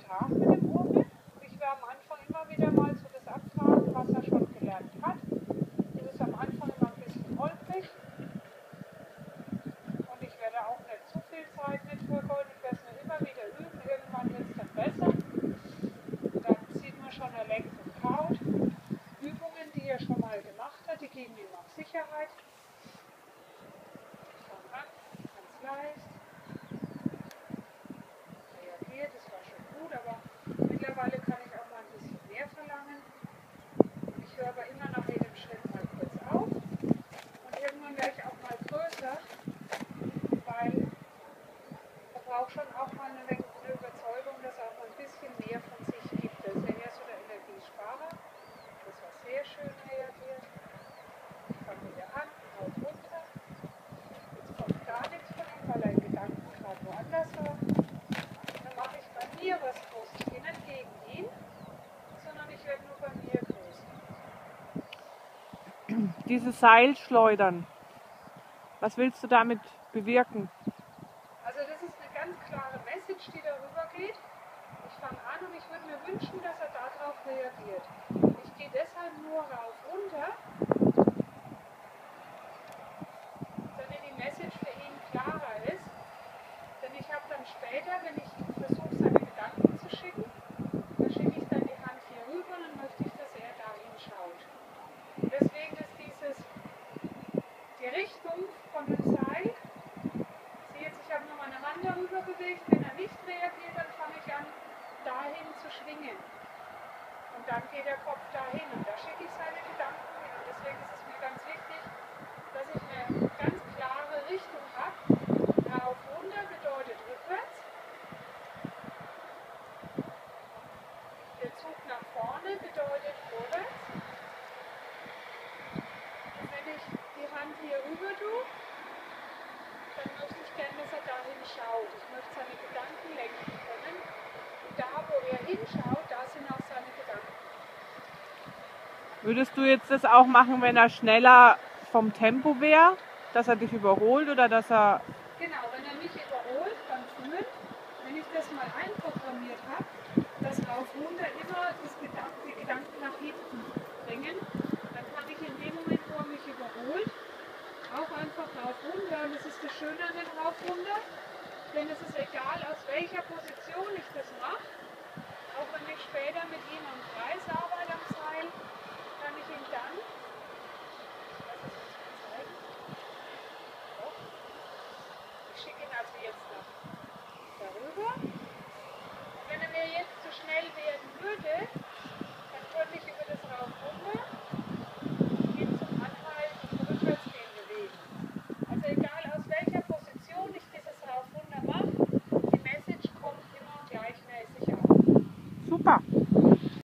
Tag mit dem Urmel. Ich werde am Anfang immer wieder mal so das abfragen, was er schon gelernt hat. Das ist am Anfang immer ein bisschen holprig. Und ich werde auch nicht zu viel Zeit mit vergeuden. Ich werde es nur immer wieder üben. Irgendwann wird es dann besser. Dann sieht man schon, er lenkt und kaut. Übungen, die er schon mal gemacht hat, die geben ihm auch Sicherheit. Ich fange an, ganz leicht. Reagiert, das war schon gut, aber mittlerweile kann ich auch mal ein bisschen mehr verlangen. Ich höre aber immer nach jedem Schritt mal kurz auf. Und irgendwann werde ich auch mal größer, weil er braucht schon auch mal eine Überzeugung, dass er auch mal ein bisschen mehr von sich gibt. Das ist ja eher so der Energiesparer. Das war sehr schön reagiert. Ich fange wieder an, rauf runter. Jetzt kommt gar nichts von ihm, weil er in Gedanken gerade woanders war. Dann mache ich bei mir was groß. Ich gehe nicht gegen ihn, sondern ich werde nur bei mir groß. Dieses Seil schleudern. Was willst du damit bewirken? Also das ist eine ganz klare Message, die darüber geht. Ich fange an und ich würde mir wünschen, dass er darauf reagiert. Ich gehe deshalb nur rauf runter, damit die Message für ihn klarer ist. Denn ich habe dann später, wenn ich versuche, seine Gedanken zu schicken, dann schicke ich dann die Hand hier rüber und dann möchte ich, dass er dahin schaut. Und deswegen ist die Richtung von dem Seil. Sieh jetzt, ich habe nur meine Hand darüber bewegt. Wenn er nicht reagiert, dann fange ich an, dahin zu schwingen. Und dann geht der Kopf dahin und da schicke ich seine Gedanken hin. Und deswegen ist es mir ganz wichtig, dass ich eine ganz klare Richtung habe. Rauf, runter bedeutet rückwärts. Der Zug nach vorne bedeutet vorwärts. Und wenn ich die Hand hier rüber tue, dann möchte ich gerne, dass er dahin schaut. Ich möchte seine Gedanken lenken können. Und da, wo er hinschaut, da sind auch seine Gedanken. Würdest du jetzt das auch machen, wenn er schneller vom Tempo wäre? Dass er dich überholt oder dass er... Genau, wenn er mich überholt beim Führen, wenn ich das mal einprogrammiert habe, dass rauf runter immer die Gedanken nach hinten bringen, dann kann ich in dem Moment, wo er mich überholt, auch einfach rauf runter. Und das ist das Schöne an dem rauf runter, denn es ist egal, aus welcher Position ich das mache, auch wenn ich später mit ihm am Kreis arbeite am Seil, kann ich ihn dann, ich schicke ihn also jetzt nach darüber. Und wenn er mir jetzt zu schnell